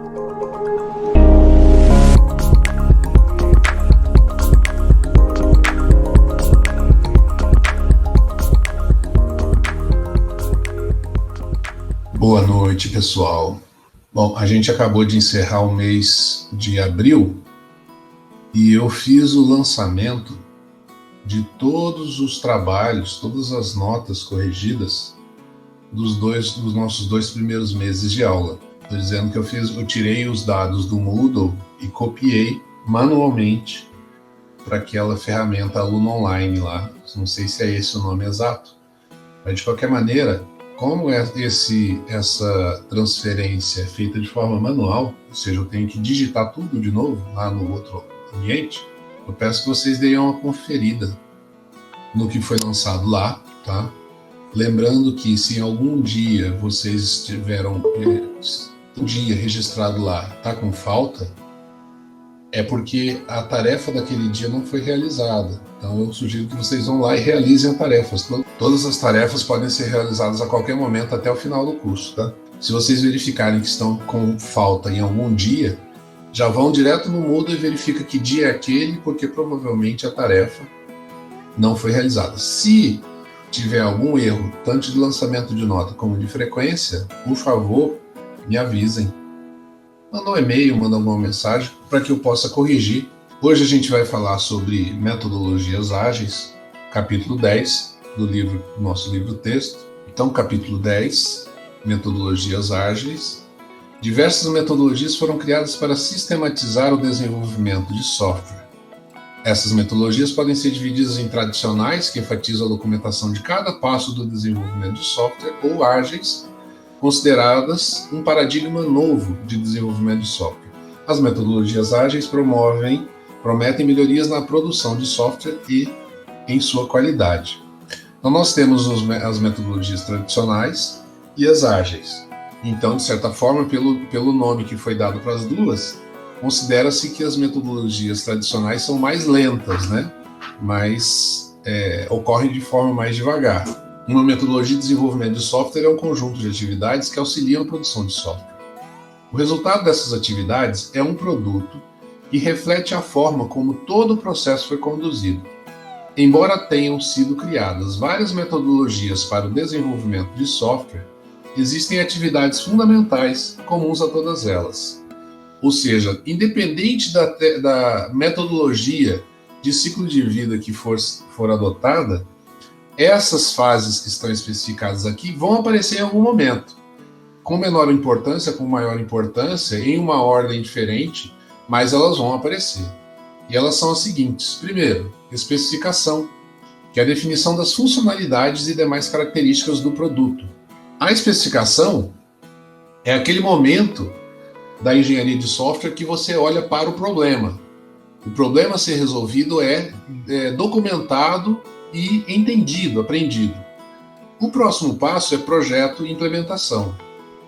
Boa noite, pessoal. Bom, a gente acabou de encerrar o mês de abril e eu fiz o lançamento de todos os trabalhos, todas as notas corrigidas dos nossos 2 primeiros meses de aula. Estou dizendo que eu tirei os dados do Moodle e copiei manualmente para aquela ferramenta Aluno Online lá. Não sei se é esse o nome exato, mas de qualquer maneira, como essa transferência é feita de forma manual, ou seja, eu tenho que digitar tudo de novo lá no outro ambiente, eu peço que vocês deem uma conferida no que foi lançado lá, tá? Lembrando que se em algum dia vocês tiveram um dia registrado lá, tá com falta, é porque a tarefa daquele dia não foi realizada. Então eu sugiro que vocês vão lá e realizem as tarefas. Todas as tarefas podem ser realizadas a qualquer momento até o final do curso, tá? Se vocês verificarem que estão com falta em algum dia, já vão direto no Moodle e verifica que dia é aquele, porque provavelmente a tarefa não foi realizada. Se tiver algum erro, tanto de lançamento de nota como de frequência, por favor, me avisem. Manda um e-mail, manda alguma mensagem para que eu possa corrigir. Hoje a gente vai falar sobre metodologias ágeis, capítulo 10 do nosso livro-texto. Então, capítulo 10, metodologias ágeis. Diversas metodologias foram criadas para sistematizar o desenvolvimento de software. Essas metodologias podem ser divididas em tradicionais, que enfatizam a documentação de cada passo do desenvolvimento de software, ou ágeis, consideradas um paradigma novo de desenvolvimento de software. As metodologias ágeis prometem melhorias na produção de software e em sua qualidade. Então nós temos as metodologias tradicionais e as ágeis. Então, de certa forma, pelo nome que foi dado para as duas, considera-se que as metodologias tradicionais são mais lentas, né? Ocorrem de forma mais devagar. Uma metodologia de desenvolvimento de software é um conjunto de atividades que auxiliam a produção de software. O resultado dessas atividades é um produto que reflete a forma como todo o processo foi conduzido. Embora tenham sido criadas várias metodologias para o desenvolvimento de software, existem atividades fundamentais comuns a todas elas. Ou seja, independente da metodologia de ciclo de vida que for adotada, essas fases que estão especificadas aqui vão aparecer em algum momento, com menor importância, com maior importância, em uma ordem diferente, mas elas vão aparecer. E elas são as seguintes. Primeiro, especificação, que é a definição das funcionalidades e demais características do produto. A especificação é aquele momento da engenharia de software que você olha para o problema. O problema a ser resolvido é documentado e entendido, aprendido. O próximo passo é projeto e implementação.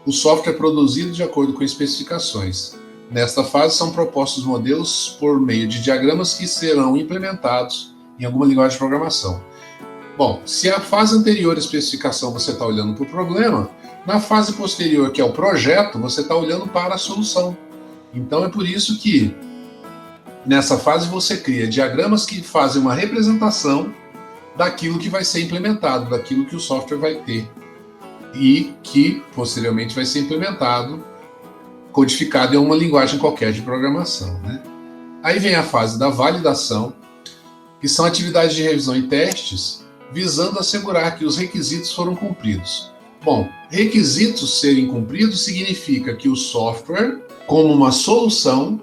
O software é produzido de acordo com especificações. Nesta fase são propostos modelos por meio de diagramas que serão implementados em alguma linguagem de programação. Bom, se a fase anterior à especificação você está olhando para o problema, na fase posterior, que é o projeto, você está olhando para a solução. Então é por isso que nessa fase você cria diagramas que fazem uma representação daquilo que vai ser implementado, daquilo que o software vai ter e que posteriormente vai ser implementado, codificado em uma linguagem qualquer de programação, né? Aí vem a fase da validação, que são atividades de revisão e testes visando assegurar que os requisitos foram cumpridos. Bom, requisitos serem cumpridos significa que o software, como uma solução,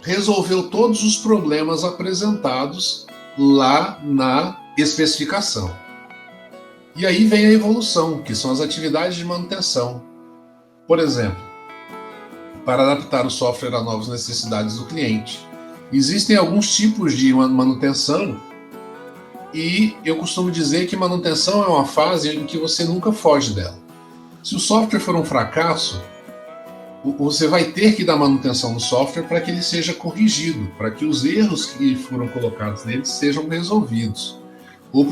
resolveu todos os problemas apresentados lá na especificação. E aí vem a evolução, que são as atividades de manutenção. Por exemplo, para adaptar o software a novas necessidades do cliente. Existem alguns tipos de manutenção e eu costumo dizer que manutenção é uma fase em que você nunca foge dela. Se o software for um fracasso, você vai ter que dar manutenção no software para que ele seja corrigido, para que os erros que foram colocados nele sejam resolvidos. Ou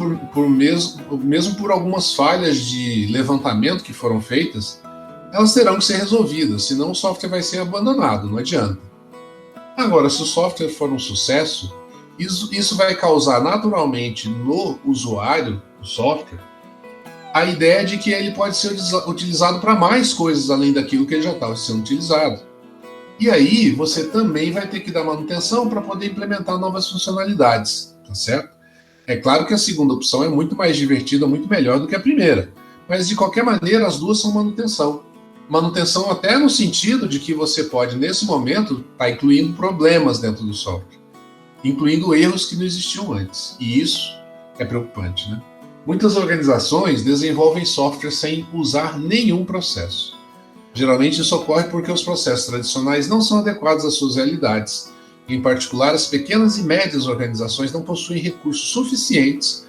mesmo por algumas falhas de levantamento que foram feitas, elas terão que ser resolvidas, senão o software vai ser abandonado, não adianta. Agora, se o software for um sucesso, isso vai causar naturalmente no usuário do software a ideia de que ele pode ser utilizado para mais coisas além daquilo que ele já estava sendo utilizado. E aí você também vai ter que dar manutenção para poder implementar novas funcionalidades, tá certo? É claro que a segunda opção é muito mais divertida, muito melhor do que a primeira, mas de qualquer maneira as duas são manutenção. Manutenção até no sentido de que você pode, nesse momento, estar incluindo problemas dentro do software, incluindo erros que não existiam antes. E isso é preocupante, né? Muitas organizações desenvolvem software sem usar nenhum processo. Geralmente isso ocorre porque os processos tradicionais não são adequados às suas realidades. Em particular, as pequenas e médias organizações não possuem recursos suficientes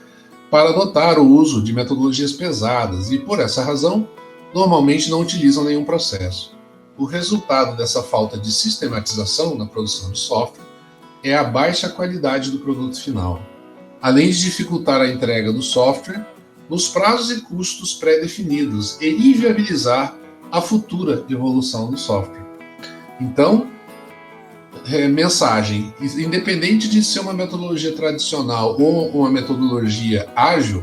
para adotar o uso de metodologias pesadas e, por essa razão, normalmente não utilizam nenhum processo. O resultado dessa falta de sistematização na produção de software é a baixa qualidade do produto final, além de dificultar a entrega do software nos prazos e custos pré-definidos e inviabilizar a futura evolução do software. Então, mensagem, independente de ser uma metodologia tradicional ou uma metodologia ágil,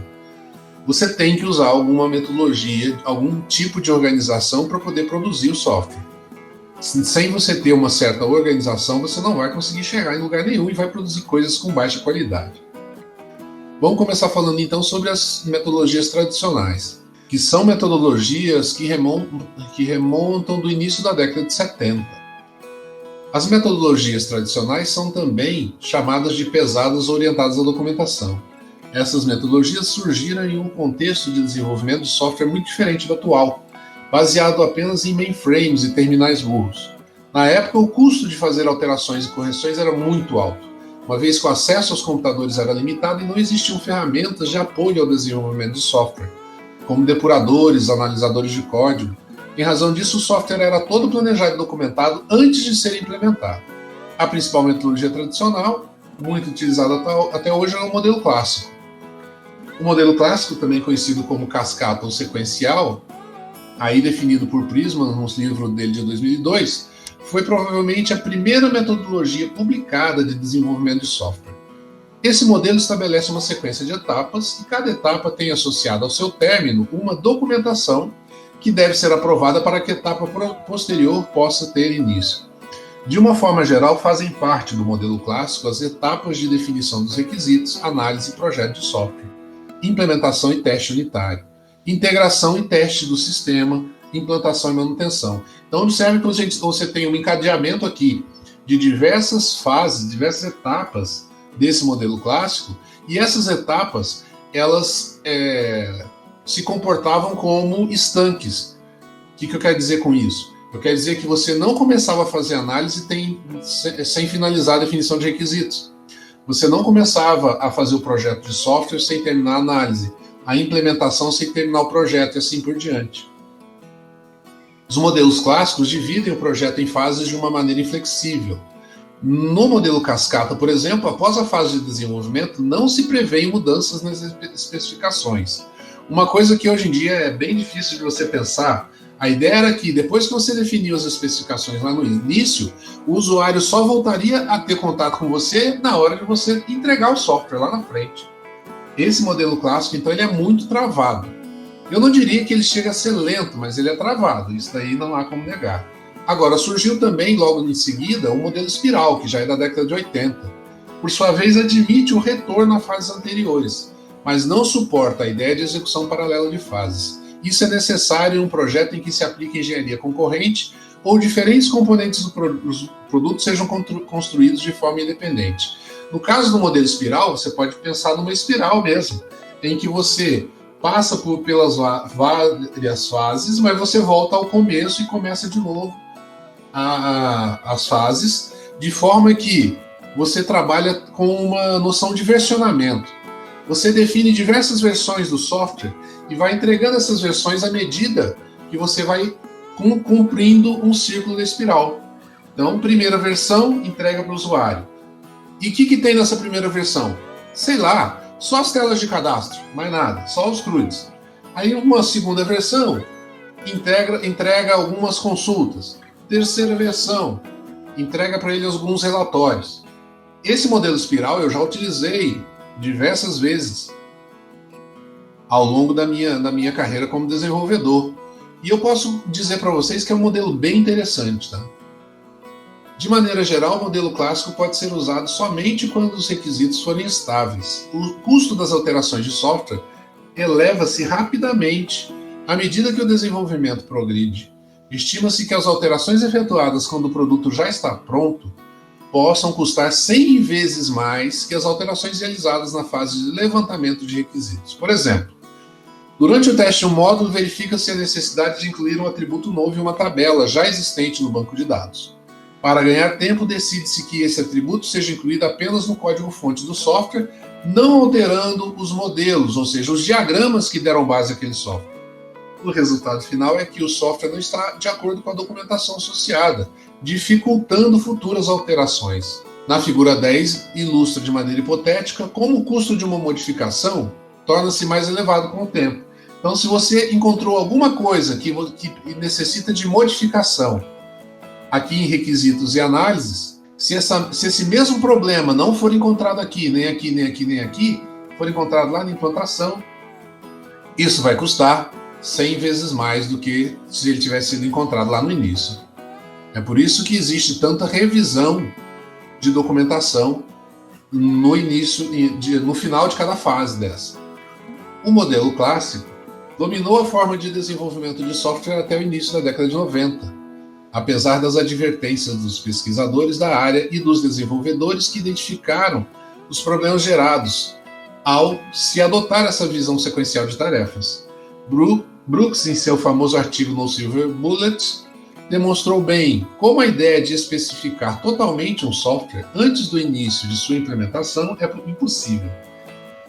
você tem que usar alguma metodologia, algum tipo de organização para poder produzir o software. Sem você ter uma certa organização, você não vai conseguir chegar em lugar nenhum e vai produzir coisas com baixa qualidade. Vamos começar falando então sobre as metodologias tradicionais, que são metodologias que remontam do início da década de 70. As metodologias tradicionais são também chamadas de pesadas orientadas à documentação. Essas metodologias surgiram em um contexto de desenvolvimento de software muito diferente do atual, baseado apenas em mainframes e terminais burros. Na época, o custo de fazer alterações e correções era muito alto, uma vez que o acesso aos computadores era limitado e não existiam ferramentas de apoio ao desenvolvimento de software, como depuradores, analisadores de código. Em razão disso, o software era todo planejado e documentado antes de ser implementado. A principal metodologia tradicional, muito utilizada até hoje, é o modelo clássico. O modelo clássico, também conhecido como cascata ou sequencial, aí definido por Prisma no livro dele de 2002, foi provavelmente a primeira metodologia publicada de desenvolvimento de software. Esse modelo estabelece uma sequência de etapas e cada etapa tem associada ao seu término uma documentação que deve ser aprovada para que a etapa posterior possa ter início. De uma forma geral, fazem parte do modelo clássico as etapas de definição dos requisitos, análise e projeto de software, implementação e teste unitário, integração e teste do sistema, implantação e manutenção. Então, observe que você tem um encadeamento aqui de diversas fases, diversas etapas desse modelo clássico, e essas etapas, elas se comportavam como estanques. O que eu quero dizer com isso? Eu quero dizer que você não começava a fazer análise sem finalizar a definição de requisitos. Você não começava a fazer o projeto de software sem terminar a análise, a implementação sem terminar o projeto e assim por diante. Os modelos clássicos dividem o projeto em fases de uma maneira inflexível. No modelo cascata, por exemplo, após a fase de desenvolvimento, não se prevêem mudanças nas especificações. Uma coisa que hoje em dia é bem difícil de você pensar, a ideia era que depois que você definiu as especificações lá no início, o usuário só voltaria a ter contato com você na hora de você entregar o software lá na frente. Esse modelo clássico, então, ele é muito travado. Eu não diria que ele chega a ser lento, mas ele é travado, isso daí não há como negar. Agora, surgiu também, logo em seguida, o modelo espiral, que já é da década de 80. Por sua vez, admite o retorno a fases anteriores, mas não suporta a ideia de execução paralela de fases. Isso é necessário em um projeto em que se aplica engenharia concorrente ou diferentes componentes do produto sejam construídos de forma independente. No caso do modelo espiral, você pode pensar numa espiral mesmo, em que você passa pelas várias fases, mas você volta ao começo e começa de novo as fases, de forma que você trabalha com uma noção de versionamento. Você define diversas versões do software e vai entregando essas versões à medida que você vai cumprindo um círculo da espiral. Então, primeira versão, entrega para o usuário. E o que tem nessa primeira versão? Sei lá, só as telas de cadastro, mais nada, só os CRUDs. Aí uma segunda versão, entrega algumas consultas. Terceira versão, entrega para ele alguns relatórios. Esse modelo espiral eu já utilizei diversas vezes ao longo da minha carreira como desenvolvedor. E eu posso dizer para vocês que é um modelo bem interessante, tá? De maneira geral, o modelo clássico pode ser usado somente quando os requisitos forem estáveis. O custo das alterações de software eleva-se rapidamente à medida que o desenvolvimento progride. Estima-se que as alterações efetuadas quando o produto já está pronto possam custar 100 vezes mais que as alterações realizadas na fase de levantamento de requisitos. Por exemplo, durante o teste de um módulo, verifica-se a necessidade de incluir um atributo novo em uma tabela já existente no banco de dados. Para ganhar tempo, decide-se que esse atributo seja incluído apenas no código-fonte do software, não alterando os modelos, ou seja, os diagramas que deram base àquele software. O resultado final é que o software não está de acordo com a documentação associada, dificultando futuras alterações. Na figura 10, ilustra de maneira hipotética como o custo de uma modificação torna-se mais elevado com o tempo. Então, se você encontrou alguma coisa que necessita de modificação aqui em requisitos e análises, se esse mesmo problema não for encontrado aqui, nem aqui, nem aqui, nem aqui, for encontrado lá na implantação, isso vai custar 100 vezes mais do que se ele tivesse sido encontrado lá no início. É por isso que existe tanta revisão de documentação no início, no final de cada fase dessa. O modelo clássico dominou a forma de desenvolvimento de software até o início da década de 90, apesar das advertências dos pesquisadores da área e dos desenvolvedores que identificaram os problemas gerados ao se adotar essa visão sequencial de tarefas. Brooks, em seu famoso artigo no Silver Bullet, demonstrou bem como a ideia de especificar totalmente um software antes do início de sua implementação é impossível.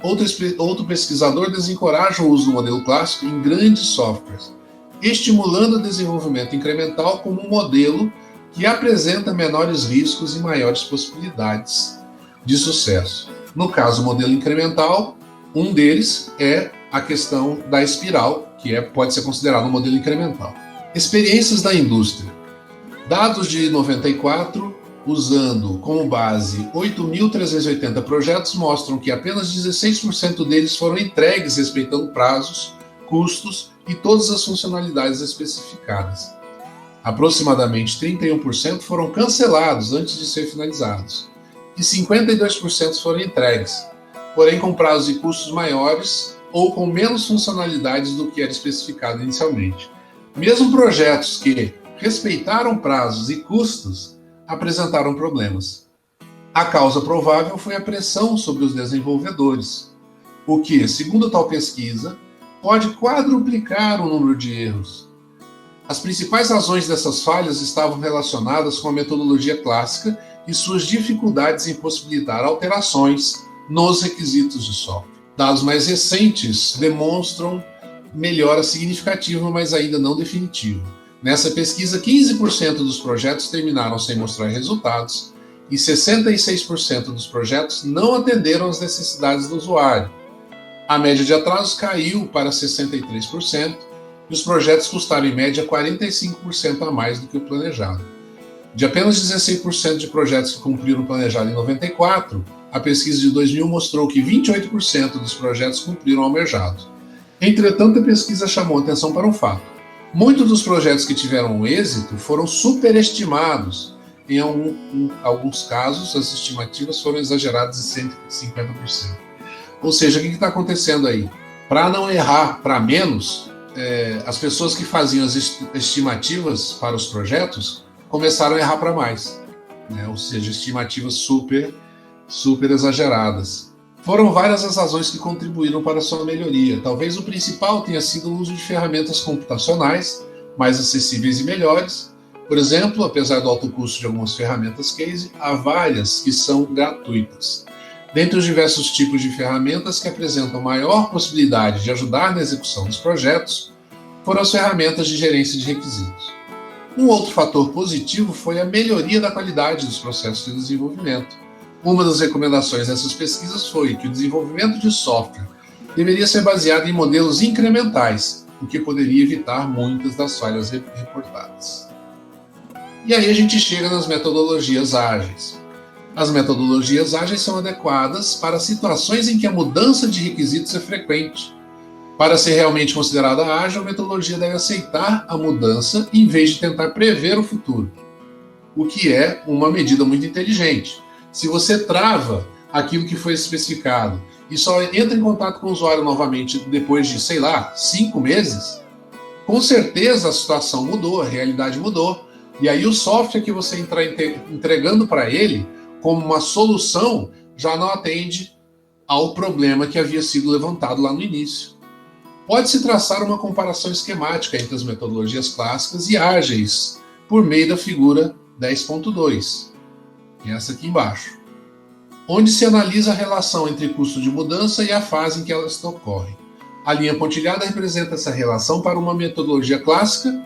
Outro pesquisador desencoraja o uso do modelo clássico em grandes softwares, estimulando o desenvolvimento incremental como um modelo que apresenta menores riscos e maiores possibilidades de sucesso. No caso do modelo incremental, um deles é a questão da espiral, que pode ser considerado um modelo incremental. Experiências da indústria. Dados de 94, usando como base 8.380 projetos, mostram que apenas 16% deles foram entregues respeitando prazos, custos e todas as funcionalidades especificadas. Aproximadamente 31% foram cancelados antes de ser finalizados, e 52% foram entregues, porém com prazos e custos maiores ou com menos funcionalidades do que era especificado inicialmente. Mesmo projetos que respeitaram prazos e custos apresentaram problemas. A causa provável foi a pressão sobre os desenvolvedores, o que, segundo tal pesquisa, pode quadruplicar o número de erros. As principais razões dessas falhas estavam relacionadas com a metodologia clássica e suas dificuldades em possibilitar alterações nos requisitos de software. Dados mais recentes demonstram melhora significativa, mas ainda não definitiva. Nessa pesquisa, 15% dos projetos terminaram sem mostrar resultados e 66% dos projetos não atenderam às necessidades do usuário. A média de atrasos caiu para 63% e os projetos custaram em média 45% a mais do que o planejado. De apenas 16% de projetos que cumpriram o planejado em 94, a pesquisa de 2000 mostrou que 28% dos projetos cumpriram o almejado. Entretanto, a pesquisa chamou atenção para um fato. Muitos dos projetos que tiveram êxito foram superestimados. Em alguns casos, as estimativas foram exageradas em 150%. Ou seja, o que está acontecendo aí? Para não errar para menos, as pessoas que faziam as estimativas para os projetos começaram a errar para mais, né? Ou seja, estimativas super exageradas. Foram várias as razões que contribuíram para a sua melhoria. Talvez o principal tenha sido o uso de ferramentas computacionais mais acessíveis e melhores. Por exemplo, apesar do alto custo de algumas ferramentas case, há várias que são gratuitas. Dentre os diversos tipos de ferramentas que apresentam maior possibilidade de ajudar na execução dos projetos, foram as ferramentas de gerência de requisitos. Um outro fator positivo foi a melhoria da qualidade dos processos de desenvolvimento. Uma das recomendações dessas pesquisas foi que o desenvolvimento de software deveria ser baseado em modelos incrementais, o que poderia evitar muitas das falhas reportadas. E aí a gente chega nas metodologias ágeis. As metodologias ágeis são adequadas para situações em que a mudança de requisitos é frequente. Para ser realmente considerada ágil, a metodologia deve aceitar a mudança em vez de tentar prever o futuro, o que é uma medida muito inteligente. Se você trava aquilo que foi especificado e só entra em contato com o usuário novamente depois de, 5 meses, com certeza a situação mudou, a realidade mudou. E aí o software que você está entregando para ele como uma solução já não atende ao problema que havia sido levantado lá no início. Pode-se traçar uma comparação esquemática entre as metodologias clássicas e ágeis por meio da figura 10.2, que é essa aqui embaixo, onde se analisa a relação entre custo de mudança e a fase em que elas ocorrem. A linha pontilhada representa essa relação para uma metodologia clássica,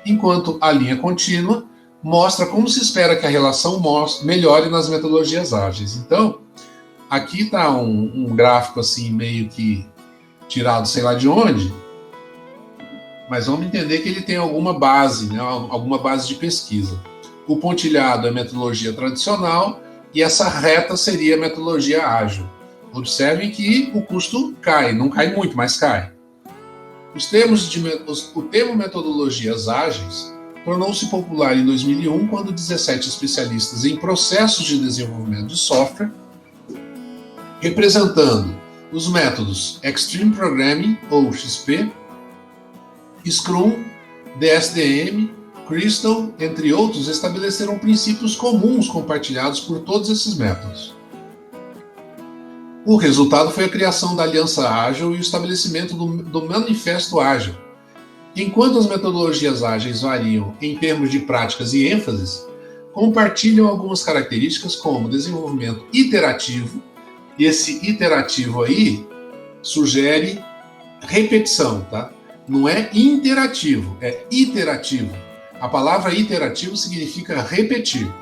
enquanto a linha contínua mostra como se espera que a relação melhore nas metodologias ágeis. Então, aqui está um gráfico assim meio que tirado sei lá de onde, mas vamos entender que ele tem alguma base, né, alguma base de pesquisa. O pontilhado é metodologia tradicional e essa reta seria a metodologia ágil. Observem que o custo cai, não cai muito, mas cai. O termo metodologias ágeis tornou-se popular em 2001 quando 17 especialistas em processos de desenvolvimento de software, representando os métodos Extreme Programming, ou XP, Scrum, DSDM, Crystal, entre outros, estabeleceram princípios comuns compartilhados por todos esses métodos. O resultado foi a criação da Aliança Ágil e o estabelecimento do Manifesto Ágil. Enquanto as metodologias ágeis variam em termos de práticas e ênfases, compartilham algumas características como desenvolvimento iterativo, e esse iterativo aí sugere repetição, tá? Não é interativo, é iterativo. A palavra iterativo significa repetir.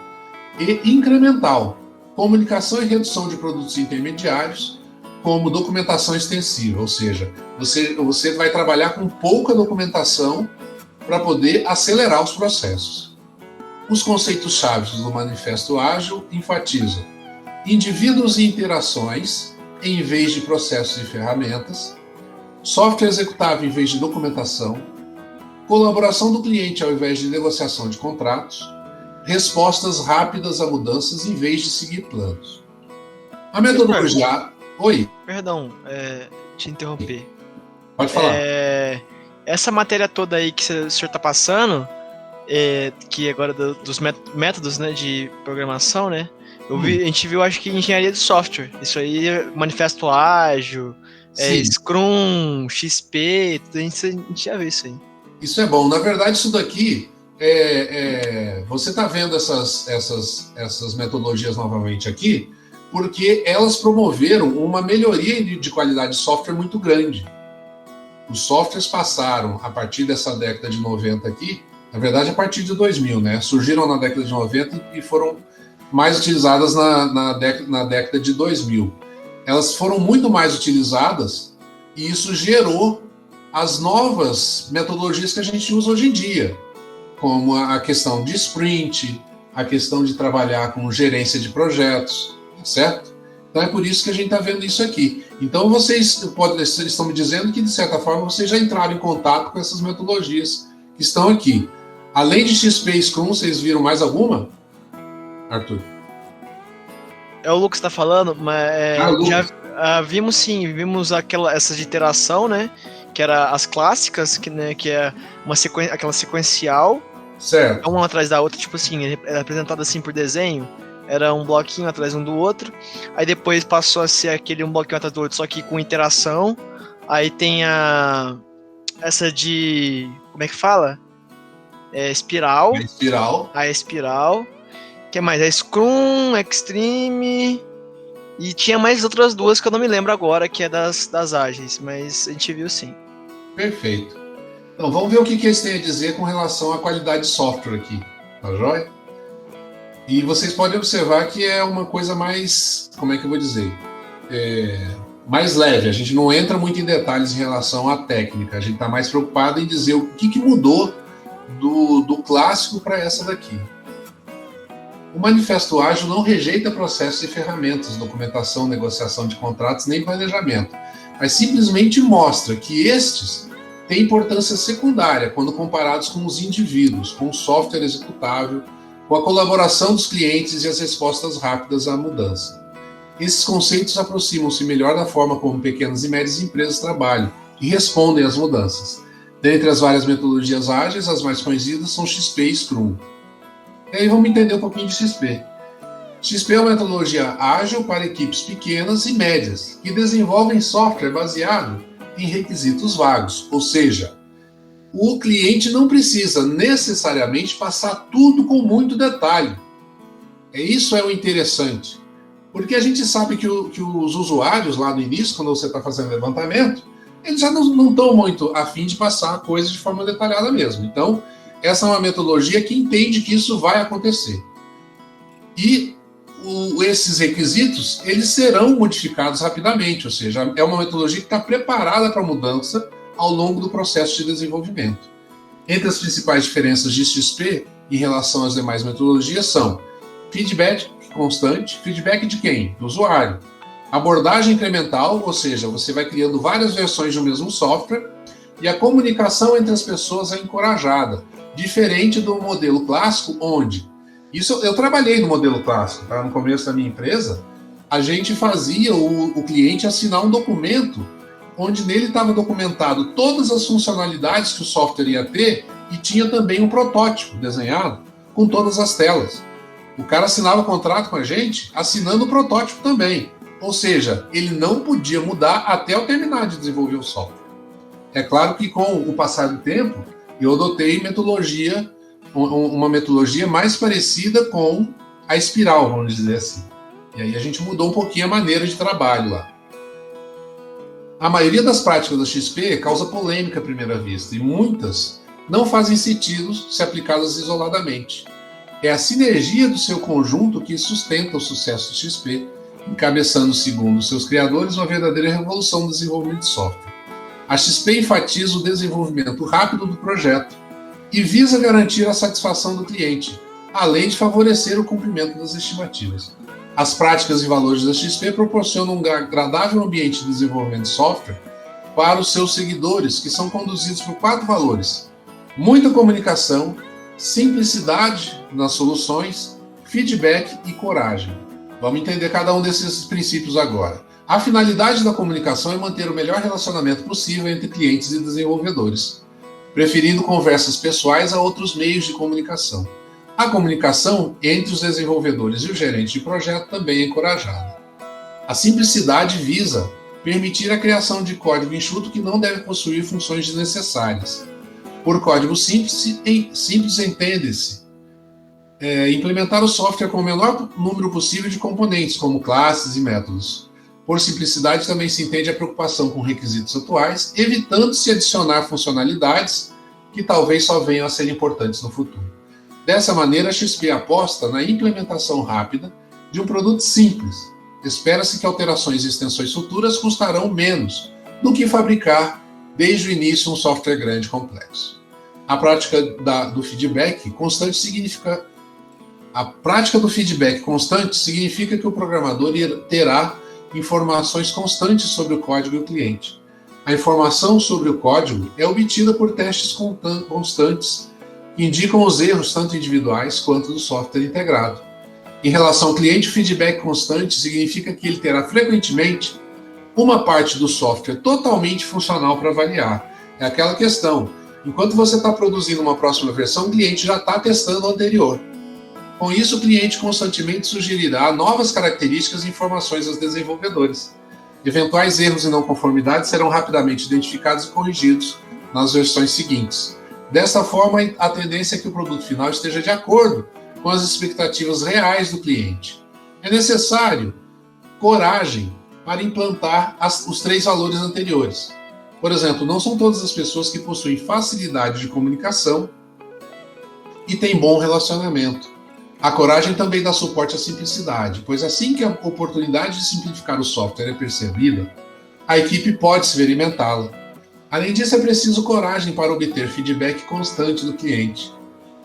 E incremental, comunicação e redução de produtos intermediários, como documentação extensiva, ou seja, você vai trabalhar com pouca documentação para poder acelerar os processos. Os conceitos-chave do Manifesto Ágil enfatizam indivíduos e interações em vez de processos e ferramentas, software executável em vez de documentação, colaboração do cliente ao invés de negociação de contratos, respostas rápidas a mudanças em vez de seguir planos. A metodologia... Oi? Perdão, te interromper. Pode falar. Essa matéria toda aí que o senhor está passando, que agora dos métodos, né, de programação, né? A gente viu, acho que engenharia de software. Isso aí, manifesto ágil, Scrum, XP, tudo a gente já viu isso aí. Isso é bom. Na verdade, isso daqui, você está vendo essas metodologias novamente aqui, porque elas promoveram uma melhoria de qualidade de software muito grande. Os softwares passaram, a partir dessa década de 90 aqui, na verdade, a partir de 2000, né? Surgiram na década de 90 e foram mais utilizadas na década de 2000. Elas foram muito mais utilizadas e isso gerou as novas metodologias que a gente usa hoje em dia, como a questão de sprint, a questão de trabalhar com gerência de projetos, certo? Então é por isso que a gente está vendo isso aqui. Então vocês estão me dizendo que, de certa forma, vocês já entraram em contato com essas metodologias que estão aqui. Além de XP e Scrum, vocês viram mais alguma? Arthur? É o Lucas que está falando, mas vimos sim, essa de iteração, né? Que era as clássicas, que é aquela sequencial, certo, uma atrás da outra, tipo assim, era apresentada assim por desenho, era um bloquinho atrás um do outro, aí depois passou a ser aquele um bloquinho atrás do outro, só que com interação. Aí tem essa de, como é que fala? Espiral. A espiral. Que mais? A Scrum, Extreme. E tinha mais outras duas que eu não me lembro agora, que é das ágeis, mas a gente viu sim. Perfeito. Então vamos ver o que eles têm a dizer com relação à qualidade de software aqui, tá joia? E vocês podem observar que é uma coisa mais, como é que eu vou dizer? mais leve. A gente não entra muito em detalhes em relação à técnica. A gente está mais preocupado em dizer o que mudou do clássico para essa daqui. O Manifesto Ágil não rejeita processos e ferramentas, documentação, negociação de contratos, nem planejamento, mas simplesmente mostra que estes têm importância secundária quando comparados com os indivíduos, com o software executável, com a colaboração dos clientes e as respostas rápidas à mudança. Esses conceitos aproximam-se melhor da forma como pequenas e médias empresas trabalham e respondem às mudanças. Dentre as várias metodologias ágeis, as mais conhecidas são XP e Scrum. E aí vamos entender um pouquinho de XP. XP é uma metodologia ágil para equipes pequenas e médias, que desenvolvem software baseado em requisitos vagos, ou seja, o cliente não precisa necessariamente passar tudo com muito detalhe. Isso é o interessante, porque a gente sabe que os usuários lá no início, quando você está fazendo levantamento, eles já não estão muito afim de passar a coisa de forma detalhada mesmo. Então, essa é uma metodologia que entende que isso vai acontecer. E esses requisitos, eles serão modificados rapidamente, ou seja, é uma metodologia que está preparada para a mudança ao longo do processo de desenvolvimento. Entre as principais diferenças de XP em relação às demais metodologias são feedback constante, feedback de quem? Do usuário. Abordagem incremental, ou seja, você vai criando várias versões de um mesmo software, e a comunicação entre as pessoas é encorajada, diferente do modelo clássico, onde... Isso eu trabalhei no modelo clássico, tá? No começo da minha empresa, a gente fazia o cliente assinar um documento onde nele estava documentado todas as funcionalidades que o software ia ter e tinha também um protótipo desenhado com todas as telas. O cara assinava contrato com a gente assinando o protótipo também. Ou seja, ele não podia mudar até eu terminar de desenvolver o software. É claro que com o passar do tempo, eu adotei uma metodologia mais parecida com a espiral, vamos dizer assim. E aí a gente mudou um pouquinho a maneira de trabalho lá. A maioria das práticas da XP causa polêmica à primeira vista, e muitas não fazem sentido se aplicadas isoladamente. É a sinergia do seu conjunto que sustenta o sucesso do XP, encabeçando, segundo seus criadores, uma verdadeira revolução no desenvolvimento de software. A XP enfatiza o desenvolvimento rápido do projeto e visa garantir a satisfação do cliente, além de favorecer o cumprimento das estimativas. As práticas e valores da XP proporcionam um agradável ambiente de desenvolvimento de software para os seus seguidores, que são conduzidos por 4 valores: muita comunicação, simplicidade nas soluções, feedback e coragem. Vamos entender cada um desses princípios agora. A finalidade da comunicação é manter o melhor relacionamento possível entre clientes e desenvolvedores, preferindo conversas pessoais a outros meios de comunicação. A comunicação entre os desenvolvedores e o gerente de projeto também é encorajada. A simplicidade visa permitir a criação de código enxuto que não deve possuir funções desnecessárias. Por código simples entende-se implementar o software com o menor número possível de componentes, como classes e métodos. Por simplicidade também se entende a preocupação com requisitos atuais, evitando-se adicionar funcionalidades que talvez só venham a ser importantes no futuro. Dessa maneira, a XP aposta na implementação rápida de um produto simples. Espera-se que alterações e extensões futuras custarão menos do que fabricar desde o início um software grande e complexo. A prática do feedback constante significa que o programador terá informações constantes sobre o código e o cliente. A informação sobre o código é obtida por testes constantes que indicam os erros tanto individuais quanto do software integrado. Em relação ao cliente, o feedback constante significa que ele terá frequentemente uma parte do software totalmente funcional para avaliar. É aquela questão, enquanto você está produzindo uma próxima versão, o cliente já está testando a anterior. Com isso, o cliente constantemente sugerirá novas características e informações aos desenvolvedores. Eventuais erros e não conformidades serão rapidamente identificados e corrigidos nas versões seguintes. Desta forma, a tendência é que o produto final esteja de acordo com as expectativas reais do cliente. É necessário coragem para implantar os 3 valores anteriores. Por exemplo, não são todas as pessoas que possuem facilidade de comunicação e têm bom relacionamento. A coragem também dá suporte à simplicidade, pois assim que a oportunidade de simplificar o software é percebida, a equipe pode experimentá-la. Além disso, é preciso coragem para obter feedback constante do cliente.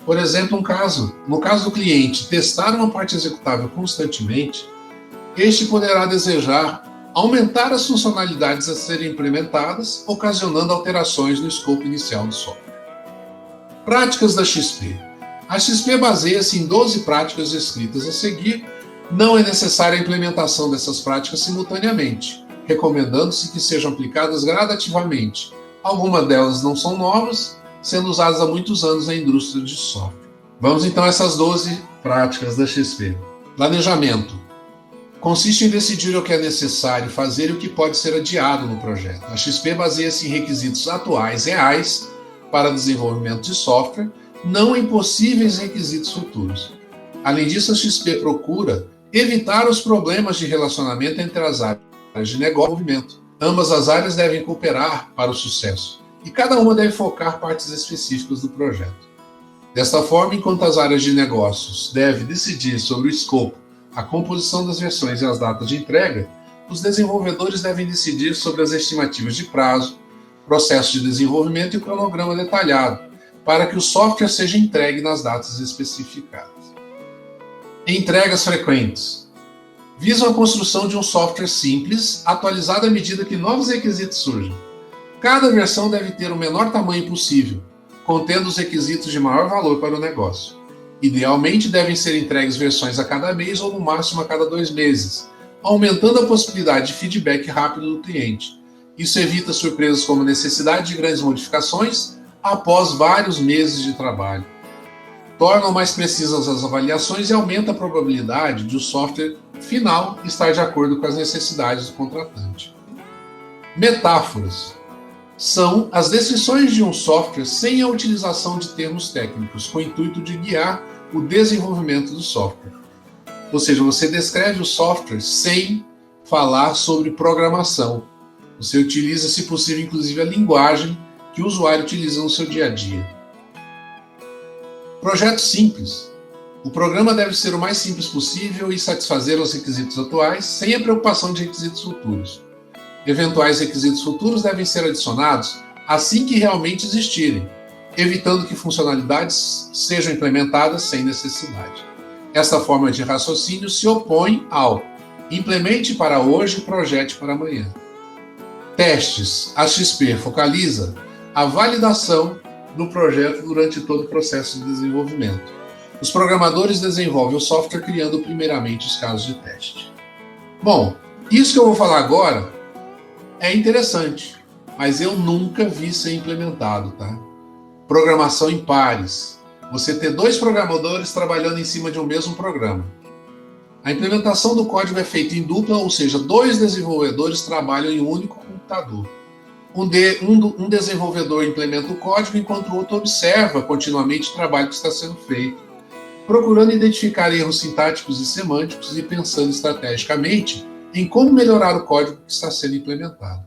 Por exemplo, no caso do cliente testar uma parte executável constantemente, este poderá desejar aumentar as funcionalidades a serem implementadas, ocasionando alterações no escopo inicial do software. Práticas da XP. A XP baseia-se em 12 práticas descritas a seguir. Não é necessária a implementação dessas práticas simultaneamente, recomendando-se que sejam aplicadas gradativamente. Algumas delas não são novas, sendo usadas há muitos anos na indústria de software. Vamos então a essas 12 práticas da XP. Planejamento. Consiste em decidir o que é necessário fazer e o que pode ser adiado no projeto. A XP baseia-se em requisitos atuais, reais, para desenvolvimento de software, não em possíveis requisitos futuros. Além disso, a XP procura evitar os problemas de relacionamento entre as áreas de negócio e desenvolvimento. Ambas as áreas devem cooperar para o sucesso, e cada uma deve focar partes específicas do projeto. Desta forma, enquanto as áreas de negócios devem decidir sobre o escopo, a composição das versões e as datas de entrega, os desenvolvedores devem decidir sobre as estimativas de prazo, processo de desenvolvimento e cronograma detalhado, para que o software seja entregue nas datas especificadas. Entregas frequentes. Visam a construção de um software simples, atualizado à medida que novos requisitos surgem. Cada versão deve ter o menor tamanho possível, contendo os requisitos de maior valor para o negócio. Idealmente, devem ser entregues versões a cada mês ou no máximo a cada 2 meses, aumentando a possibilidade de feedback rápido do cliente. Isso evita surpresas como a necessidade de grandes modificações após vários meses de trabalho. Tornam mais precisas as avaliações e aumenta a probabilidade de o software final estar de acordo com as necessidades do contratante. Metáforas. São as descrições de um software sem a utilização de termos técnicos, com o intuito de guiar o desenvolvimento do software. Ou seja, você descreve o software sem falar sobre programação. Você utiliza, se possível, inclusive a linguagem que o usuário utiliza no seu dia a dia. Projeto simples. O programa deve ser o mais simples possível e satisfazer os requisitos atuais, sem a preocupação de requisitos futuros. Eventuais requisitos futuros devem ser adicionados assim que realmente existirem, evitando que funcionalidades sejam implementadas sem necessidade. Esta forma de raciocínio se opõe ao implemente para hoje e projete para amanhã. Testes. A XP focaliza a validação do projeto durante todo o processo de desenvolvimento. Os programadores desenvolvem o software criando primeiramente os casos de teste. Bom, isso que eu vou falar agora é interessante, mas eu nunca vi ser implementado, tá? Programação em pares. Você ter 2 programadores trabalhando em cima de um mesmo programa. A implementação do código é feita em dupla, ou seja, 2 desenvolvedores trabalham em um único computador. Um desenvolvedor implementa o código, enquanto o outro observa continuamente o trabalho que está sendo feito, procurando identificar erros sintáticos e semânticos e pensando estrategicamente em como melhorar o código que está sendo implementado.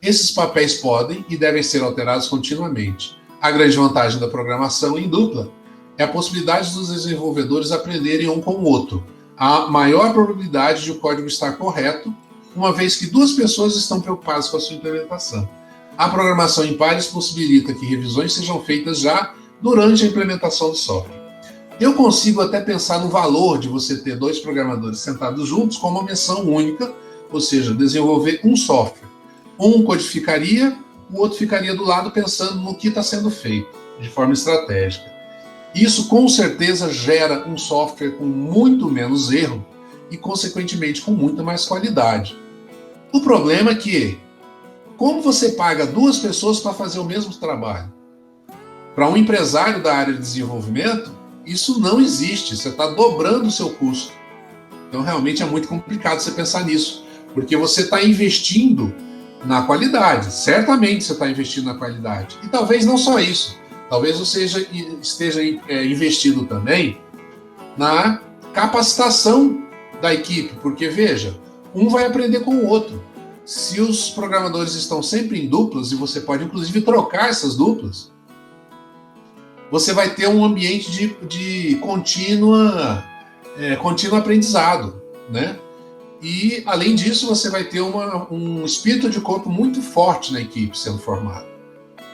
Esses papéis podem e devem ser alterados continuamente. A grande vantagem da programação em dupla é a possibilidade dos desenvolvedores aprenderem um com o outro. Há maior probabilidade de o código estar correto, uma vez que 2 pessoas estão preocupadas com a sua implementação. A programação em pares possibilita que revisões sejam feitas já durante a implementação do software. Eu consigo até pensar no valor de você ter 2 programadores sentados juntos com uma missão única, ou seja, desenvolver um software. Um codificaria, o outro ficaria do lado pensando no que está sendo feito, de forma estratégica. Isso com certeza gera um software com muito menos erro e, consequentemente, com muita mais qualidade. O problema é que, como você paga 2 pessoas para fazer o mesmo trabalho? Para um empresário da área de desenvolvimento, isso não existe, você está dobrando o seu custo. Então, realmente é muito complicado você pensar nisso, porque você está investindo na qualidade, certamente você está investindo na qualidade. E talvez não só isso, talvez você esteja investindo também na capacitação da equipe, porque, veja, um vai aprender com o outro. Se os programadores estão sempre em duplas, e você pode inclusive trocar essas duplas, você vai ter um ambiente de contínuo aprendizado, né? E, além disso, você vai ter um espírito de corpo muito forte na equipe sendo formado.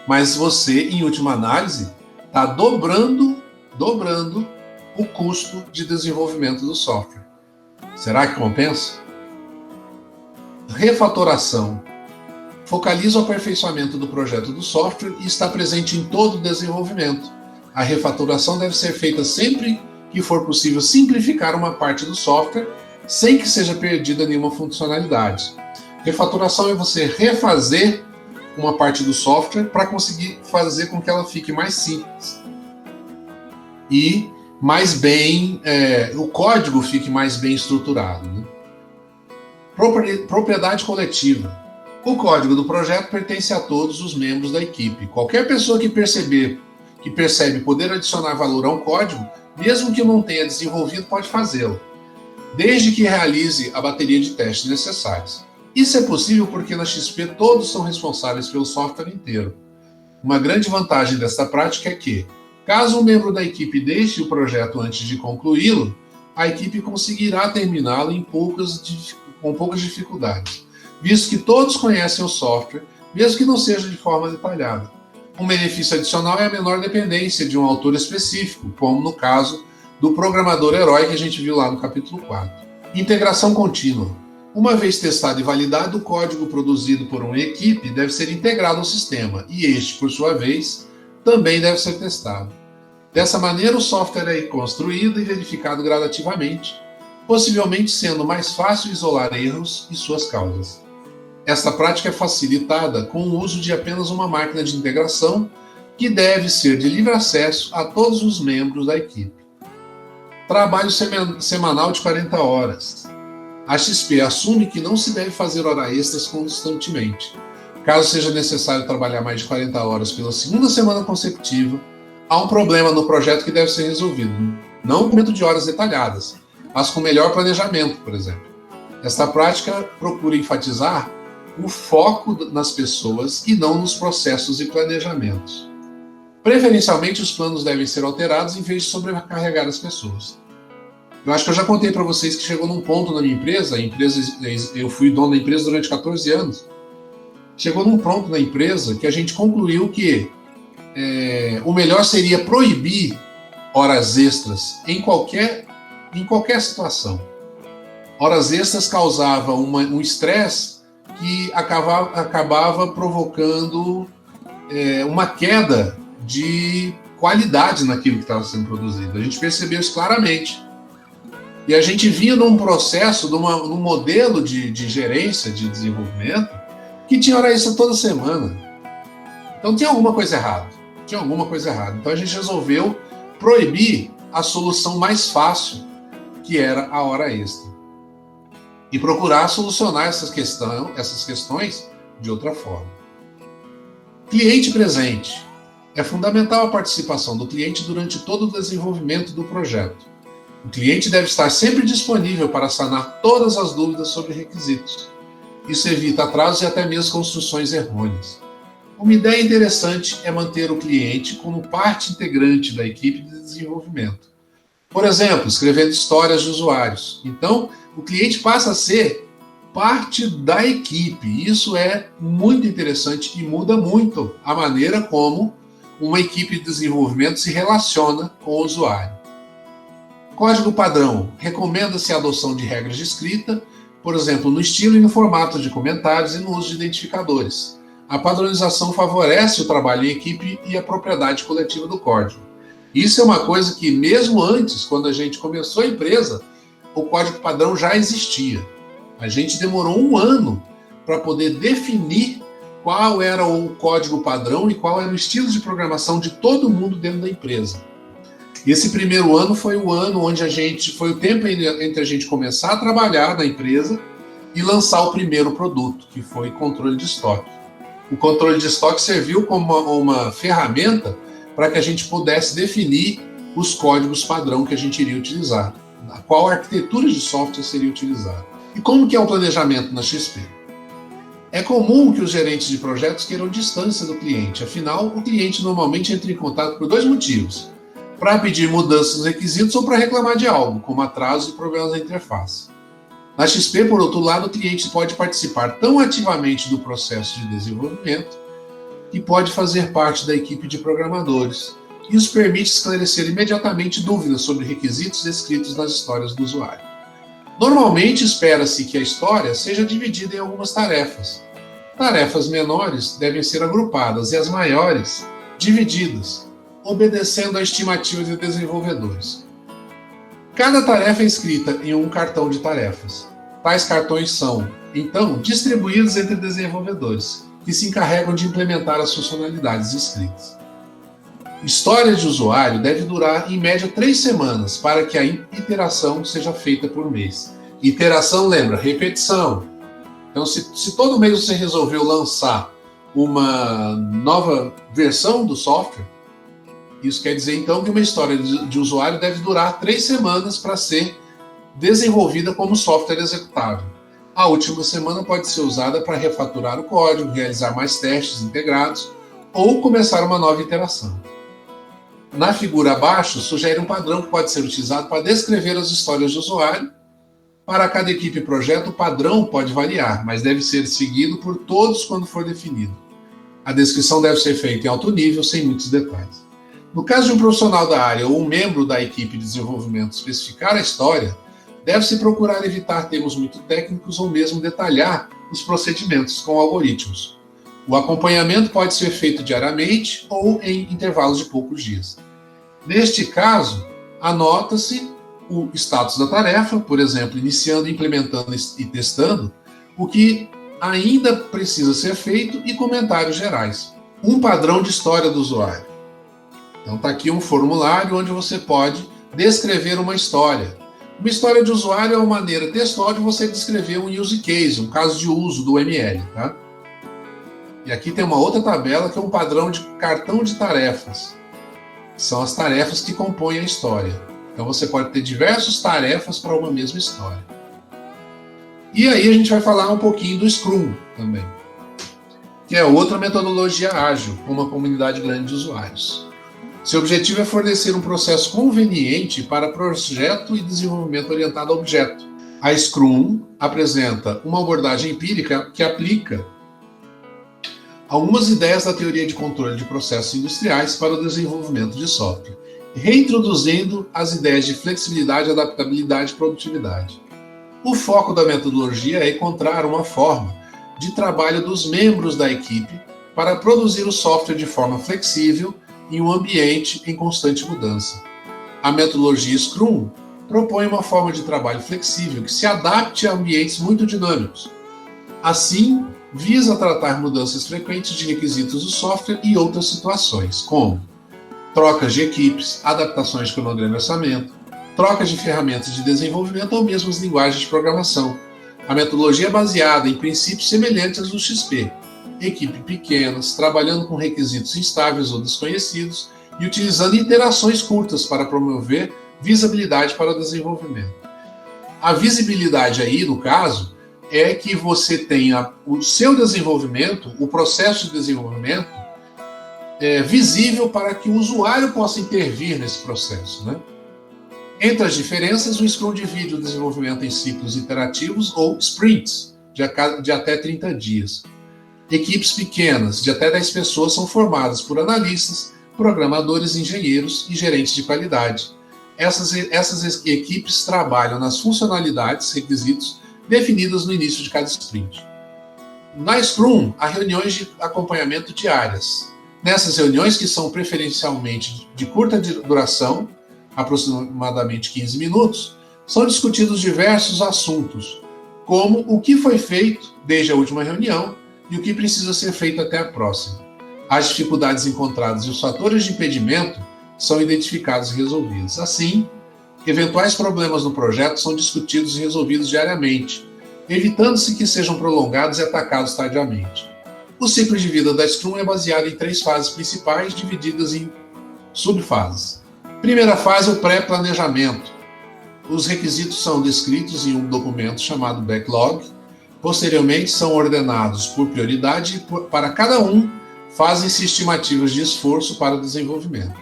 Mas você, em última análise, está dobrando o custo de desenvolvimento do software. Será que compensa? Refatoração. Focaliza o aperfeiçoamento do projeto do software e está presente em todo o desenvolvimento. A refatoração deve ser feita sempre que for possível simplificar uma parte do software sem que seja perdida nenhuma funcionalidade. Refatoração é você refazer uma parte do software para conseguir fazer com que ela fique mais simples e mais bem, o código fique mais bem estruturado, né? Propriedade coletiva. O código do projeto pertence a todos os membros da equipe. Qualquer pessoa que percebe poder adicionar valor a um código, mesmo que não tenha desenvolvido, pode fazê-lo, desde que realize a bateria de testes necessários. Isso é possível porque na XP todos são responsáveis pelo software inteiro. Uma grande vantagem desta prática é que, caso um membro da equipe deixe o projeto antes de concluí-lo, a equipe conseguirá terminá-lo com poucas dificuldades, visto que todos conhecem o software, mesmo que não seja de forma detalhada. Um benefício adicional é a menor dependência de um autor específico, como no caso do programador herói que a gente viu lá no capítulo 4. Integração contínua. Uma vez testado e validado, o código produzido por uma equipe deve ser integrado ao sistema, e este, por sua vez, também deve ser testado. Dessa maneira, o software é construído e verificado gradativamente, possivelmente sendo mais fácil isolar erros e suas causas. Esta prática é facilitada com o uso de apenas uma máquina de integração, que deve ser de livre acesso a todos os membros da equipe. Trabalho semanal de 40 horas. A XP assume que não se deve fazer hora extras constantemente. Caso seja necessário trabalhar mais de 40 horas pela segunda semana consecutiva, há um problema no projeto que deve ser resolvido. Não com aumento de horas detalhadas, mas com melhor planejamento, por exemplo. Esta prática procura enfatizar o foco nas pessoas e não nos processos e planejamentos. Preferencialmente, os planos devem ser alterados em vez de sobrecarregar as pessoas. Eu acho que eu já contei para vocês que chegou num ponto na minha empresa, eu fui dono da empresa durante 14 anos, chegou num ponto na empresa que a gente concluiu que o melhor seria proibir horas extras em qualquer situação. Horas extras causavam um estresse que acabava provocando uma queda de qualidade naquilo que estava sendo produzido. A gente percebeu isso claramente. E a gente vinha num processo, num modelo de gerência, de desenvolvimento, que tinha hora extra toda semana. Então tinha alguma coisa errada. Então a gente resolveu proibir a solução mais fácil, que era a hora extra. E procurar solucionar essas questões de outra forma. Cliente presente. É fundamental a participação do cliente durante todo o desenvolvimento do projeto. O cliente deve estar sempre disponível para sanar todas as dúvidas sobre requisitos. Isso evita atrasos e até mesmo construções errôneas. Uma ideia interessante é manter o cliente como parte integrante da equipe de desenvolvimento. Por exemplo, escrevendo histórias de usuários. Então, o cliente passa a ser parte da equipe. Isso é muito interessante e muda muito a maneira como uma equipe de desenvolvimento se relaciona com o usuário. Código padrão. Recomenda-se a adoção de regras de escrita, por exemplo, no estilo e no formato de comentários e no uso de identificadores. A padronização favorece o trabalho em equipe e a propriedade coletiva do código. Isso é uma coisa que, mesmo antes, quando a gente começou a empresa, o código padrão já existia. A gente demorou 1 ano para poder definir qual era o código padrão e qual era o estilo de programação de todo mundo dentro da empresa. Esse primeiro ano foi o ano onde foi o tempo entre a gente começar a trabalhar na empresa e lançar o primeiro produto, que foi controle de estoque. O controle de estoque serviu como uma ferramenta para que a gente pudesse definir os códigos padrão que a gente iria utilizar, qual arquitetura de software seria utilizada. E como que é o planejamento na XP? É comum que os gerentes de projetos queiram distância do cliente, afinal, o cliente normalmente entra em contato por 2 motivos: para pedir mudanças nos requisitos ou para reclamar de algo, como atrasos e problemas na interface. Na XP, por outro lado, o cliente pode participar tão ativamente do processo de desenvolvimento que pode fazer parte da equipe de programadores. Isso permite esclarecer imediatamente dúvidas sobre requisitos descritos nas histórias do usuário. Normalmente, espera-se que a história seja dividida em algumas tarefas. Tarefas menores devem ser agrupadas e as maiores divididas, obedecendo à estimativa de desenvolvedores. Cada tarefa é escrita em um cartão de tarefas. Tais cartões são, então, distribuídos entre desenvolvedores, que se encarregam de implementar as funcionalidades escritas. História de usuário deve durar, em média, 3 semanas, para que a iteração seja feita por mês. Iteração, lembra, repetição. Então, se todo mês você resolveu lançar uma nova versão do software, isso quer dizer, então, que uma história de usuário deve durar 3 semanas para ser desenvolvida como software executável. A última semana pode ser usada para refaturar o código, realizar mais testes integrados ou começar uma nova iteração. Na figura abaixo, sugere um padrão que pode ser utilizado para descrever as histórias de usuário. Para cada equipe e projeto, o padrão pode variar, mas deve ser seguido por todos quando for definido. A descrição deve ser feita em alto nível, sem muitos detalhes. No caso de um profissional da área ou um membro da equipe de desenvolvimento especificar a história, deve-se procurar evitar termos muito técnicos ou mesmo detalhar os procedimentos com algoritmos. O acompanhamento pode ser feito diariamente ou em intervalos de poucos dias. Neste caso, anota-se o status da tarefa, por exemplo, iniciando, implementando e testando, o que ainda precisa ser feito e comentários gerais. Um padrão de história do usuário. Então está aqui um formulário onde você pode descrever uma história. Uma história de usuário é uma maneira textual de você descrever um use case, um caso de uso do ML. Tá? E aqui tem uma outra tabela que é um padrão de cartão de tarefas. São as tarefas que compõem a história. Então você pode ter diversas tarefas para uma mesma história. E aí a gente vai falar um pouquinho do Scrum também, que é outra metodologia ágil, com uma comunidade grande de usuários. Seu objetivo é fornecer um processo conveniente para projeto e desenvolvimento orientado a objeto. A Scrum apresenta uma abordagem empírica que aplica algumas ideias da teoria de controle de processos industriais para o desenvolvimento de software, reintroduzindo as ideias de flexibilidade, adaptabilidade e produtividade. O foco da metodologia é encontrar uma forma de trabalho dos membros da equipe para produzir o software de forma flexível em um ambiente em constante mudança. A metodologia Scrum propõe uma forma de trabalho flexível que se adapte a ambientes muito dinâmicos. Assim, visa tratar mudanças frequentes de requisitos do software e outras situações, como trocas de equipes, adaptações de cronograma e orçamento, trocas de ferramentas de desenvolvimento ou mesmo as linguagens de programação. A metodologia é baseada em princípios semelhantes aos do XP, equipe pequenas, trabalhando com requisitos instáveis ou desconhecidos e utilizando interações curtas para promover visibilidade para o desenvolvimento. A visibilidade aí, no caso, é que você tenha o seu desenvolvimento, o processo de desenvolvimento, visível para que o usuário possa intervir nesse processo, né? Entre as diferenças, o Scrum divide o desenvolvimento em ciclos iterativos ou sprints, de até 30 dias. Equipes pequenas, de até 10 pessoas, são formadas por analistas, programadores, engenheiros e gerentes de qualidade. Essas equipes trabalham nas funcionalidades, requisitos, definidas no início de cada sprint. Na Scrum, há reuniões de acompanhamento diárias. Nessas reuniões, que são preferencialmente de curta duração, aproximadamente 15 minutos, são discutidos diversos assuntos, como o que foi feito desde a última reunião e o que precisa ser feito até a próxima. As dificuldades encontradas e os fatores de impedimento são identificados e resolvidos. Assim, eventuais problemas no projeto são discutidos e resolvidos diariamente, evitando-se que sejam prolongados e atacados tardiamente. O ciclo de vida da Scrum é baseado em 3 fases principais, divididas em subfases. Primeira fase é o pré-planejamento. Os requisitos são descritos em um documento chamado backlog. Posteriormente, são ordenados por prioridade e para cada um fazem-se estimativas de esforço para o desenvolvimento.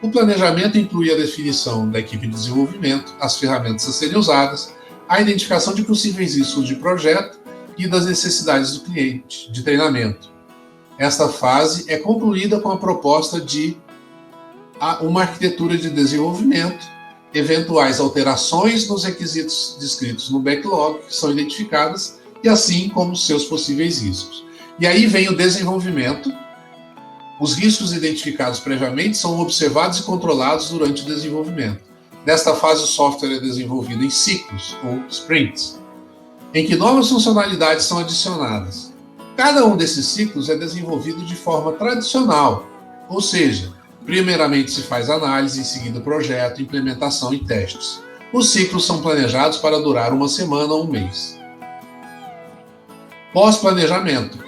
O planejamento inclui a definição da equipe de desenvolvimento, as ferramentas a serem usadas, a identificação de possíveis riscos de projeto e das necessidades do cliente, de treinamento. Esta fase é concluída com a proposta de uma arquitetura de desenvolvimento, eventuais alterações nos requisitos descritos no backlog, que são identificadas, e assim como seus possíveis riscos. E aí vem o desenvolvimento. Os riscos identificados previamente são observados e controlados durante o desenvolvimento. Nesta fase, o software é desenvolvido em ciclos, ou sprints, em que novas funcionalidades são adicionadas. Cada um desses ciclos é desenvolvido de forma tradicional, ou seja, primeiramente se faz análise, em seguida projeto, implementação e testes. Os ciclos são planejados para durar uma semana ou um mês. Pós-planejamento.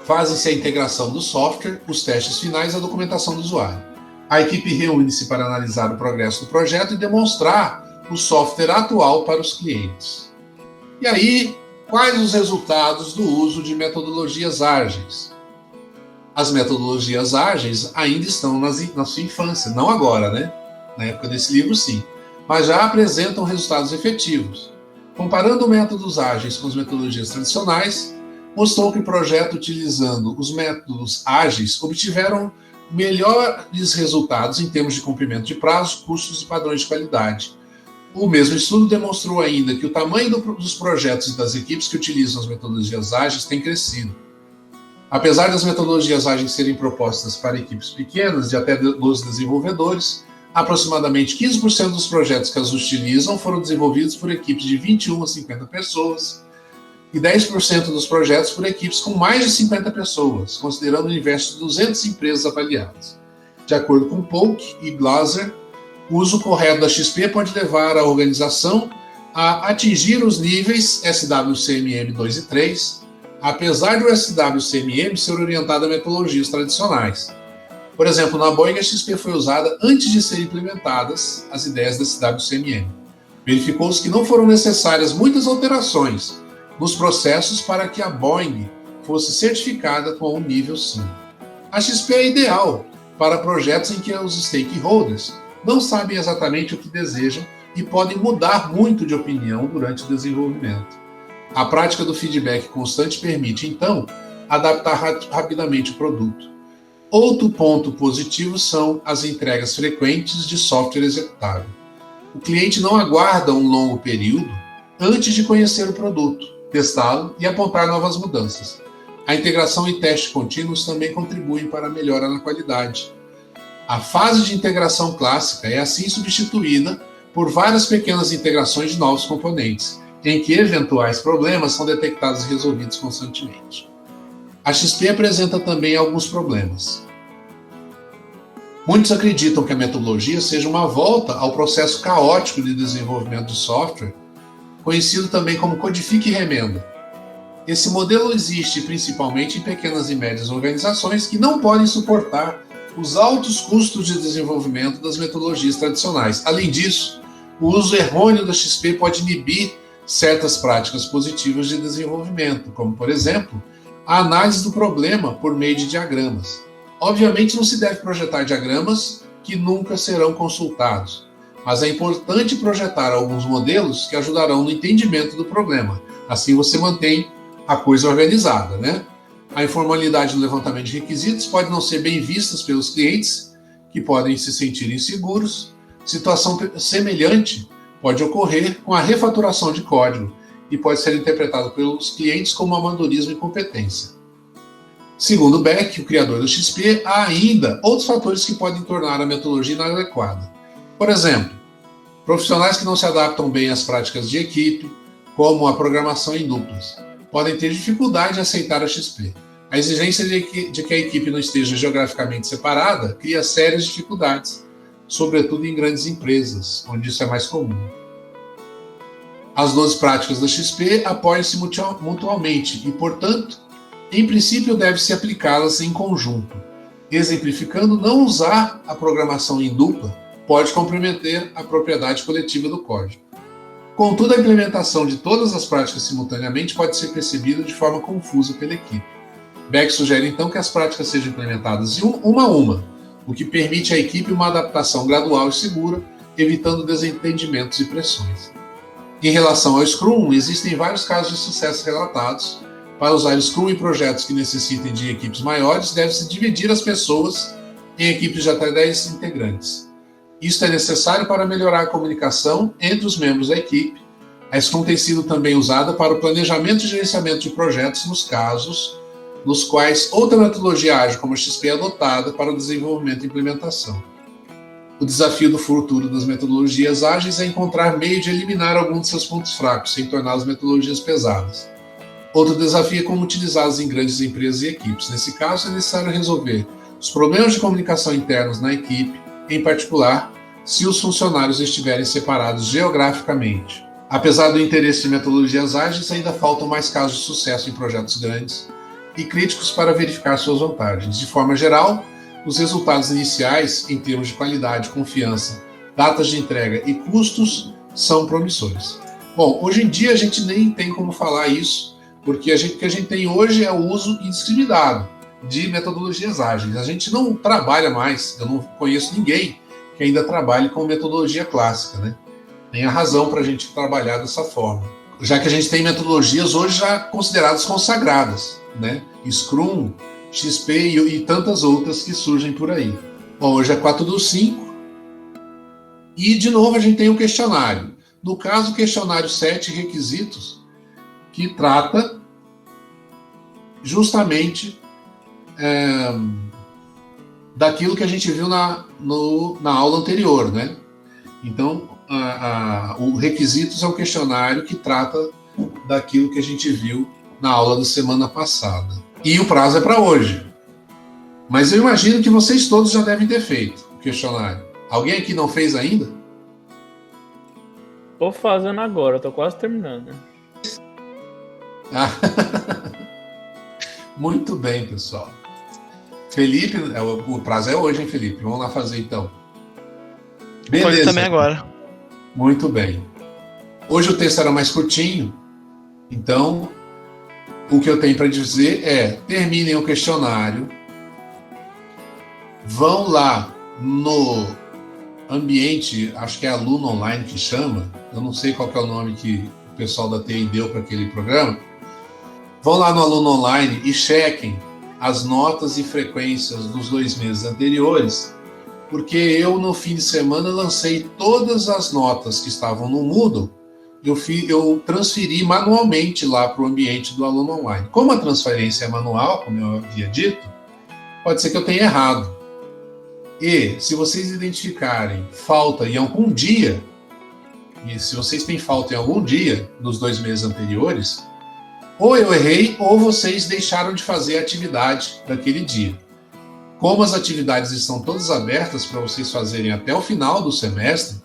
Fazem-se a integração do software, os testes finais e a documentação do usuário. A equipe reúne-se para analisar o progresso do projeto e demonstrar o software atual para os clientes. E aí, quais os resultados do uso de metodologias ágeis? As metodologias ágeis ainda estão na sua infância, não agora, né? Na época desse livro, sim, mas já apresentam resultados efetivos. Comparando métodos ágeis com as metodologias tradicionais, mostrou que o projeto utilizando os métodos ágeis obtiveram melhores resultados em termos de cumprimento de prazos, custos e padrões de qualidade. O mesmo estudo demonstrou ainda que o tamanho dos projetos e das equipes que utilizam as metodologias ágeis tem crescido. Apesar das metodologias ágeis serem propostas para equipes pequenas, de até 12 desenvolvedores, aproximadamente 15% dos projetos que as utilizam foram desenvolvidos por equipes de 21 a 50 pessoas e 10% dos projetos por equipes com mais de 50 pessoas, considerando o universo de 200 empresas avaliadas. De acordo com Polk e Glaser, o uso correto da XP pode levar a organização a atingir os níveis SWCMM 2 e 3, apesar do SWCMM ser orientado a metodologias tradicionais. Por exemplo, na Boeing, a XP foi usada antes de serem implementadas as ideias da SWCMM. Verificou-se que não foram necessárias muitas alterações nos processos para que a Boeing fosse certificada com o nível 5. A XP é ideal para projetos em que os stakeholders não sabem exatamente o que desejam e podem mudar muito de opinião durante o desenvolvimento. A prática do feedback constante permite, então, adaptar rapidamente o produto. Outro ponto positivo são as entregas frequentes de software executável. O cliente não aguarda um longo período antes de conhecer o produto, testá-lo e apontar novas mudanças. A integração e teste contínuos também contribuem para a melhora na qualidade. A fase de integração clássica é assim substituída por várias pequenas integrações de novos componentes, em que eventuais problemas são detectados e resolvidos constantemente. A XP apresenta também alguns problemas. Muitos acreditam que a metodologia seja uma volta ao processo caótico de desenvolvimento de software, conhecido também como codifique e remenda. Esse modelo existe principalmente em pequenas e médias organizações que não podem suportar os altos custos de desenvolvimento das metodologias tradicionais. Além disso, o uso errôneo da XP pode inibir certas práticas positivas de desenvolvimento, como, por exemplo, a análise do problema por meio de diagramas. Obviamente, não se deve projetar diagramas que nunca serão consultados, mas é importante projetar alguns modelos que ajudarão no entendimento do problema. Assim você mantém a coisa organizada, né? A informalidade no levantamento de requisitos pode não ser bem vista pelos clientes, que podem se sentir inseguros. Situação semelhante pode ocorrer com a refaturação de código e pode ser interpretado pelos clientes como amadorismo e incompetência. Segundo Beck, o criador do XP, há ainda outros fatores que podem tornar a metodologia inadequada. Por exemplo, profissionais que não se adaptam bem às práticas de equipe, como a programação em duplas, podem ter dificuldade em aceitar a XP. A exigência de que a equipe não esteja geograficamente separada cria sérias dificuldades, sobretudo em grandes empresas, onde isso é mais comum. As 12 práticas da XP apoiam-se mutualmente e, portanto, em princípio deve-se aplicá-las em conjunto. Exemplificando, não usar a programação em dupla pode comprometer a propriedade coletiva do código. Contudo, a implementação de todas as práticas simultaneamente pode ser percebida de forma confusa pela equipe. Beck sugere então que as práticas sejam implementadas uma a uma, o que permite à equipe uma adaptação gradual e segura, evitando desentendimentos e pressões. Em relação ao Scrum, existem vários casos de sucesso relatados. Para usar o Scrum em projetos que necessitem de equipes maiores, deve-se dividir as pessoas em equipes de até 10 integrantes. Isso é necessário para melhorar a comunicação entre os membros da equipe. A Scrum tem sido também usada para o planejamento e gerenciamento de projetos nos casos nos quais outra metodologia ágil, como a XP, é adotada para o desenvolvimento e implementação. O desafio do futuro das metodologias ágeis é encontrar meio de eliminar alguns de seus pontos fracos, sem torná-las metodologias pesadas. Outro desafio é como utilizá-las em grandes empresas e equipes. Nesse caso, é necessário resolver os problemas de comunicação internos na equipe, em particular, se os funcionários estiverem separados geograficamente. Apesar do interesse de metodologias ágeis, ainda faltam mais casos de sucesso em projetos grandes e críticos para verificar suas vantagens. De forma geral, os resultados iniciais, em termos de qualidade, confiança, datas de entrega e custos, são promissores. Bom, hoje em dia a gente nem tem como falar isso, porque o que a gente tem hoje é o uso indiscriminado de metodologias ágeis. A gente não trabalha mais, eu não conheço ninguém que ainda trabalhe com metodologia clássica, né? Tem a razão para a gente trabalhar dessa forma. Já que a gente tem metodologias hoje já consideradas consagradas, né? Scrum, XP e tantas outras que surgem por aí. Bom, hoje é 4/5. E, de novo, a gente tem o questionário. No caso, o questionário 7 requisitos, que trata justamente daquilo que a gente viu na aula anterior, né? Então, o requisitos é um questionário que trata daquilo que a gente viu na aula da semana passada. E o prazo é para hoje. Mas eu imagino que vocês todos já devem ter feito o questionário. Alguém aqui não fez ainda? Tô fazendo agora, tô quase terminando. Muito bem, pessoal. Felipe, o prazo é hoje, hein, Felipe? Vamos lá fazer então. Beleza. Pode também agora. Muito bem. Hoje o texto era mais curtinho, então o que eu tenho para dizer é: terminem o questionário, vão lá no ambiente, acho que é aluno online que chama, eu não sei qual que é o nome que o pessoal da TI deu para aquele programa. Vão lá no aluno online e chequem as notas e frequências dos 2 meses anteriores, porque eu, no fim de semana, lancei todas as notas que estavam no Moodle, eu transferi manualmente lá para o ambiente do aluno online. Como a transferência é manual, como eu havia dito, pode ser que eu tenha errado. E, se vocês identificarem falta em algum dia, e se vocês têm falta em algum dia dos 2 meses anteriores, ou eu errei, ou vocês deixaram de fazer a atividade daquele dia. Como as atividades estão todas abertas para vocês fazerem até o final do semestre,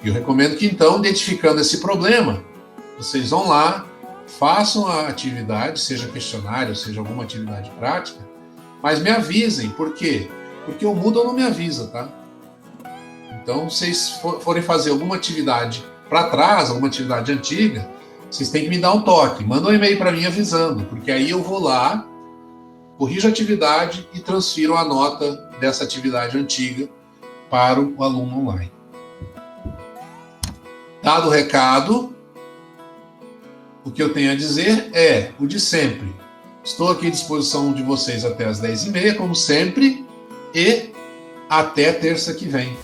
eu recomendo que, então, identificando esse problema, vocês vão lá, façam a atividade, seja questionário, seja alguma atividade prática, mas me avisem. Por quê? Porque o Moodle não me avisa, tá? Então, se vocês forem fazer alguma atividade para trás, alguma atividade antiga, vocês têm que me dar um toque. Manda um e-mail para mim avisando, porque aí eu vou lá, corrijo a atividade e transfiro a nota dessa atividade antiga para o aluno online. Dado o recado, o que eu tenho a dizer é o de sempre. Estou aqui à disposição de vocês até as 10h30, como sempre, e até terça que vem.